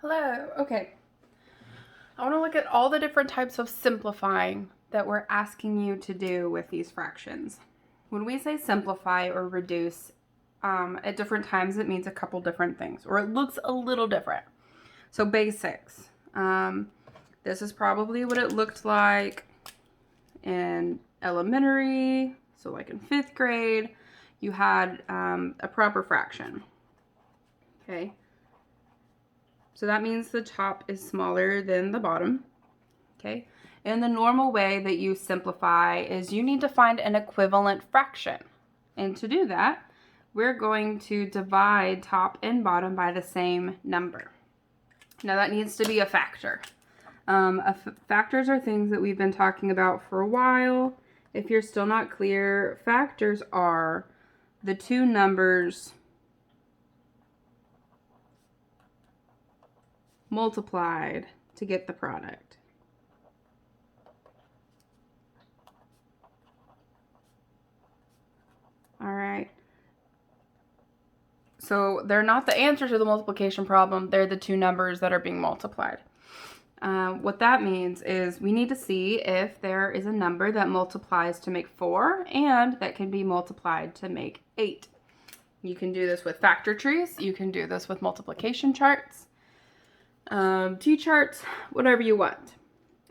Hello. Okay. I want to look at all the different types of simplifying that we're asking you to do with these fractions. When we say simplify or reduce, at different times it means a couple different things, or it looks a little different. So basics. This is probably what it looked like in elementary. So like in 5th grade, you had a proper fraction. Okay. So that means the top is smaller than the bottom, okay? And the normal way that you simplify is you need to find an equivalent fraction. And to do that, we're going to divide top and bottom by the same number. Now that needs to be a factor. Factors are things that we've been talking about for a while. If you're still not clear, factors are the two numbers multiplied to get the product. All right. So they're not the answer to the multiplication problem. They're the two numbers that are being multiplied. What that means is we need to see if there is a number that multiplies to make 4 and that can be multiplied to make 8. You can do this with factor trees. You can do this with multiplication charts. T-charts, whatever you want.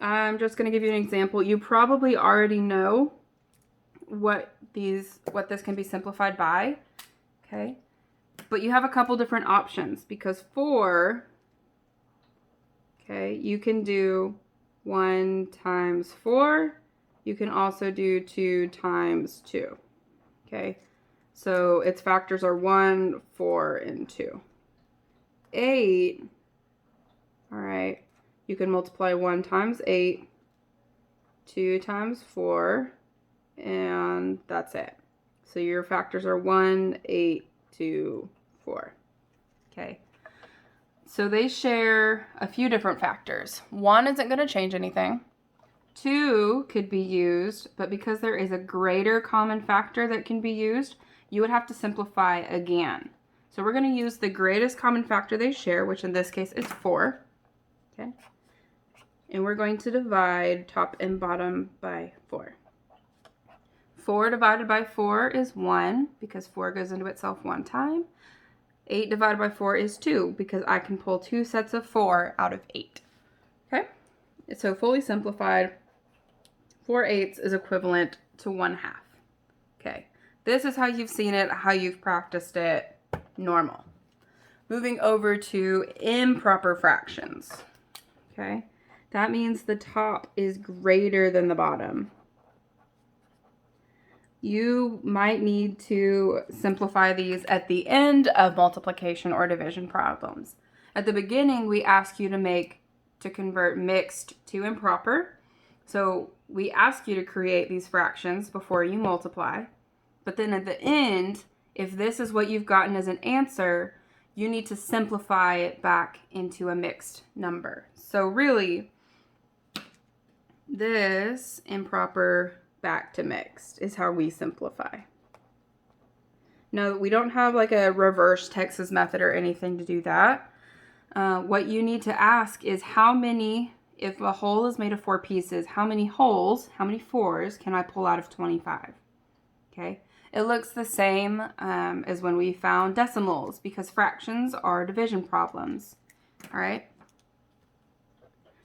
I'm just going to give you an example. You probably already know what this can be simplified by, okay? But you have a couple different options because 4, okay, you can do 1 times 4. You can also do 2 times 2, okay? So its factors are 1, 4, and 2. 8, all right, you can multiply 1 times 8, 2 times 4, and that's it. So your factors are 1, 8, 2, 4. Okay. So they share a few different factors. 1 isn't going to change anything. 2 could be used, but because there is a greater common factor that can be used, you would have to simplify again. So we're going to use the greatest common factor they share, which in this case is 4. Okay. And we're going to divide top and bottom by 4. 4 divided by 4 is 1 because 4 goes into itself one time. 8 divided by 4 is 2 because I can pull 2 sets of 4 out of 8. Okay? So fully simplified, 4/8 is equivalent to 1/2. Okay. This is how you've seen it, how you've practiced it, normal. Moving over to improper fractions. Okay? That means the top is greater than the bottom. You might need to simplify these at the end of multiplication or division problems. At the beginning, we ask you to convert mixed to improper. So we ask you to create these fractions before you multiply. But then at the end, if this is what you've gotten as an answer, you need to simplify it back into a mixed number. So really, this improper back to mixed is how we simplify. Now, we don't have like a reverse Texas method or anything to do that. What you need to ask is how many, if a whole is made of 4 pieces, how many wholes, how many 4s can I pull out of 25? Okay. It looks the same as when we found decimals because fractions are division problems. All right.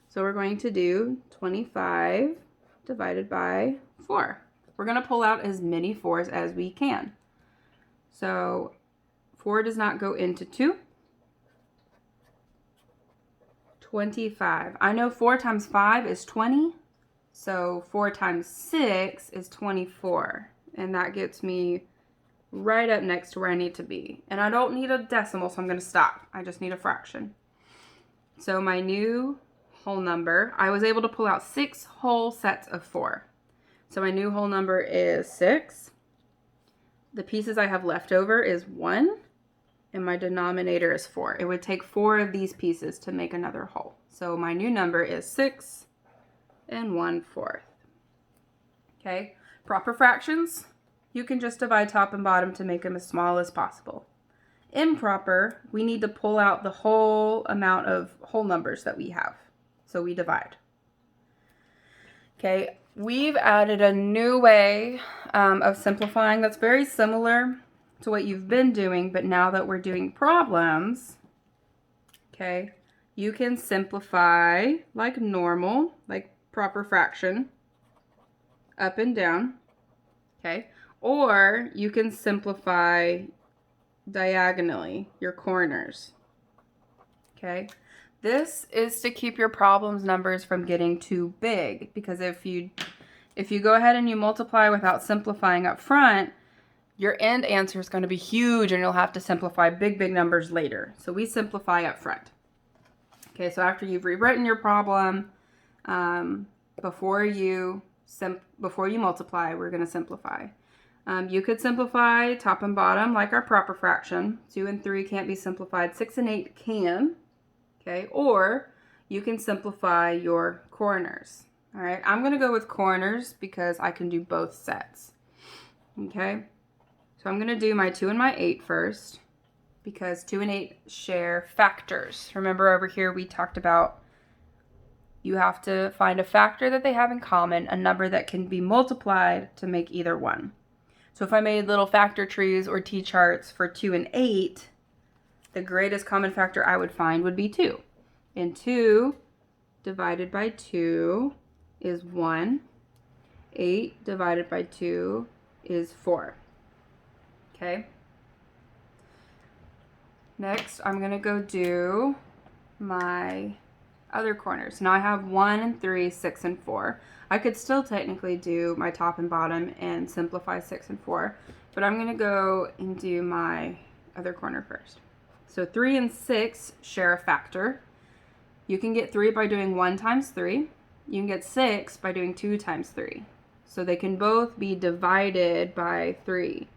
So we're going to do 25 divided by 4. We're going to pull out as many 4s as we can. So 4 does not go into 2. 25. I know 4 times 5 is 20. So 4 times 6 is 24. And that gets me right up next to where I need to be. And I don't need a decimal, so I'm going to stop. I just need a fraction. So my new whole number, I was able to pull out 6 whole sets of 4. So my new whole number is 6. The pieces I have left over is 1. And my denominator is 4. It would take 4 of these pieces to make another whole. So my new number is 6 and 1/4. Okay. Proper fractions, you can just divide top and bottom to make them as small as possible. improper, we need to pull out the whole amount of whole numbers that we have. So we divide. Okay, we've added a new way of simplifying that's very similar to what you've been doing, but now that we're doing problems, okay, you can simplify like normal, like proper fraction, up and down, okay, or you can simplify diagonally, your corners, okay. This is to keep your problems numbers from getting too big, because if you go ahead and you multiply without simplifying up front, your end answer is going to be huge and you'll have to simplify big numbers later. So we simplify up front. Okay, so after you've rewritten your problem, before you multiply, we're going to simplify. You could simplify top and bottom like our proper fraction. 2 and 3 can't be simplified. 6 and 8 can. Okay, or you can simplify your corners. All right, I'm going to go with corners because I can do both sets. Okay, so I'm going to do my 2 and my 8 first because 2 and 8 share factors. Remember over here we talked about you have to find a factor that they have in common, a number that can be multiplied to make either one. So if I made little factor trees or T-charts for 2 and 8, the greatest common factor I would find would be 2. And 2 divided by 2 is 1. 8 divided by 2 is 4. Okay. Next, I'm going to go do my other corners. Now I have 1 and 3, 6 and 4. I could still technically do my top and bottom and simplify 6 and 4, but I'm going to go and do my other corner first. So 3 and 6 share a factor. You can get 3 by doing 1 times 3. You can get 6 by doing 2 times 3. So they can both be divided by 3.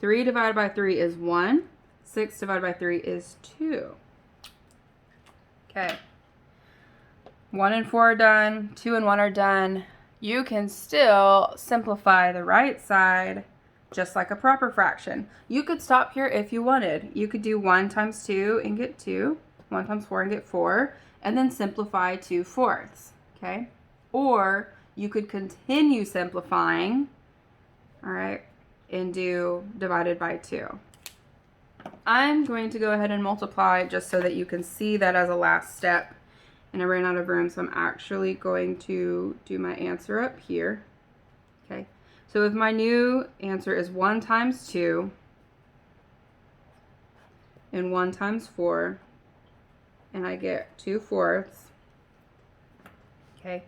3 divided by 3 is 1. 6 divided by 3 is 2. Okay. 1 and 4 are done. 2 and 1 are done. You can still simplify the right side just like a proper fraction. You could stop here if you wanted. You could do 1 times 2 and get 2. 1 times 4 and get 4. And then simplify 2/4. Okay? Or you could continue simplifying, all right, and do divided by 2. I'm going to go ahead and multiply just so that you can see that as a last step. And I ran out of room, so I'm actually going to do my answer up here. Okay, so if my new answer is 1 times 2 and 1 times 4, and I get 2/4, okay,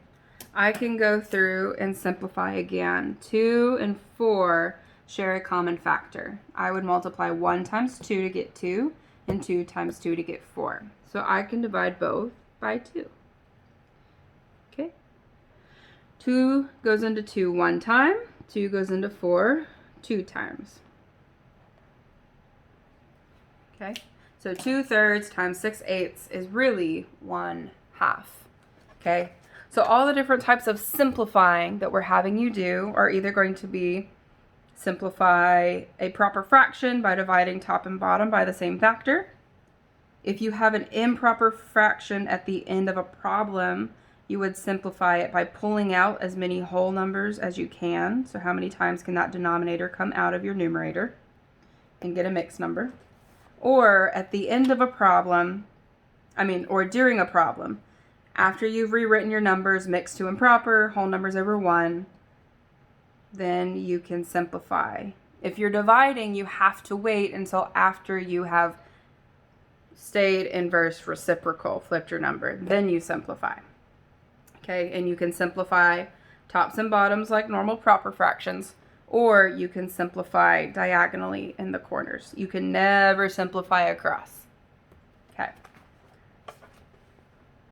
I can go through and simplify again. 2 and 4 share a common factor. I would multiply 1 times 2 to get 2 and 2 times 2 to get 4. So I can divide both by 2. Okay. 2 goes into 2 1 time. 2 goes into 4 2 times. Okay. So 2/3 times 6/8 is really 1/2. Okay. So all the different types of simplifying that we're having you do are either going to be simplify a proper fraction by dividing top and bottom by the same factor. If you have an improper fraction at the end of a problem, you would simplify it by pulling out as many whole numbers as you can. So how many times can that denominator come out of your numerator and get a mixed number? Or at the end of a problem, or during a problem, after you've rewritten your numbers mixed to improper, whole numbers over 1, then you can simplify. If you're dividing, you have to wait until after you have stayed inverse reciprocal, flipped your number, then you simplify. Okay, and you can simplify tops and bottoms like normal proper fractions, or you can simplify diagonally in the corners. You can never simplify across.